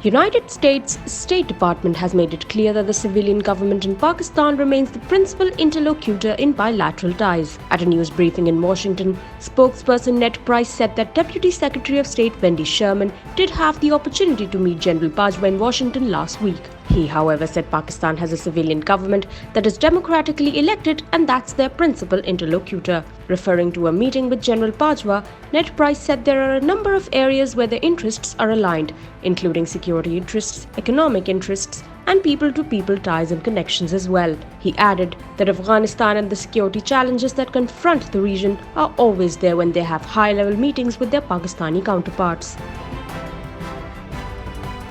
United States State Department has made it clear that the civilian government in Pakistan remains the principal interlocutor in bilateral ties. At a news briefing in Washington, spokesperson Ned Price said that Deputy Secretary of State Wendy Sherman did have the opportunity to meet General Bajwa in Washington last week. He, however, said Pakistan has a civilian government that is democratically elected and that's their principal interlocutor. Referring to a meeting with General Bajwa, Ned Price said there are a number of areas where their interests are aligned, including security interests, economic interests, and people-to-people ties and connections as well. He added that Afghanistan and the security challenges that confront the region are always there when they have high-level meetings with their Pakistani counterparts.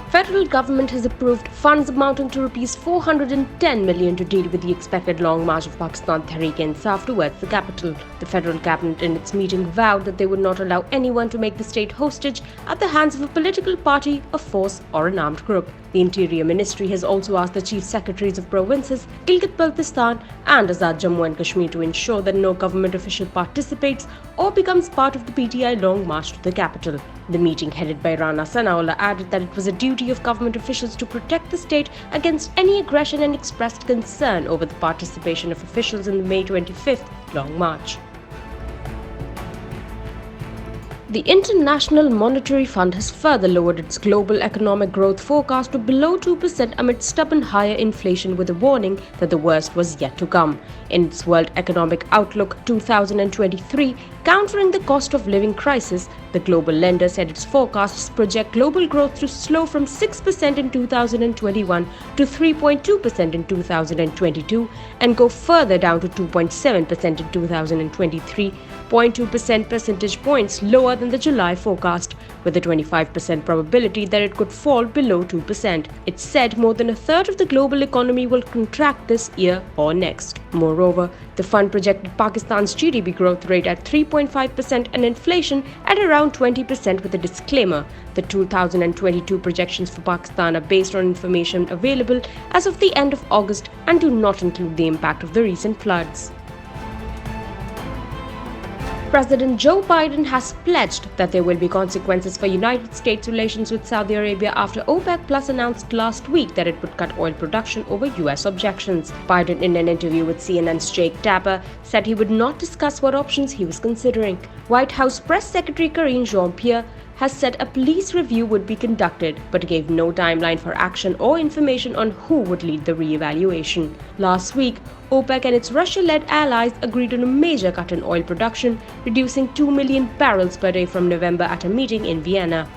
Federal government has approved funds amounting to Rs 410 million to deal with the expected long march of Pakistan Tehreek-e-Insaf towards the capital. The federal cabinet in its meeting vowed that they would not allow anyone to make the state hostage at the hands of a political party, a force or an armed group. The Interior Ministry has also asked the Chief Secretaries of provinces, Gilgit-Baltistan and Azad Jammu and Kashmir to ensure that no government official participates or becomes part of the PTI long march to the capital. The meeting headed by Rana Sanaullah added that it was a duty of government officials to protect the state against any aggression and expressed concern over the participation of officials in the May 25th long march. The International Monetary Fund has further lowered its global economic growth forecast to below 2% amid stubborn higher inflation, with a warning that the worst was yet to come. In its World Economic Outlook 2023, countering the cost of living crisis, the global lender said its forecasts project global growth to slow from 6% in 2021 to 3.2% in 2022 and go further down to 2.7% in 2023, 0.2% percentage points lower than the July forecast, with a 25% probability that it could fall below 2%. It said more than a third of the global economy will contract this year or next. Moreover, the fund projected Pakistan's GDP growth rate at 3.5% and inflation at around 20%, with a disclaimer. The 2022 projections for Pakistan are based on information available as of the end of August and do not include the impact of the recent floods. President Joe Biden has pledged that there will be consequences for United States relations with Saudi Arabia after OPEC Plus announced last week that it would cut oil production over US objections. Biden, in an interview with CNN's Jake Tapper, said he would not discuss what options he was considering. White House Press Secretary Karine Jean-Pierre has said a police review would be conducted, but gave no timeline for action or information on who would lead the re-evaluation. Last week, OPEC and its Russia-led allies agreed on a major cut in oil production, reducing 2 million barrels per day from November at a meeting in Vienna.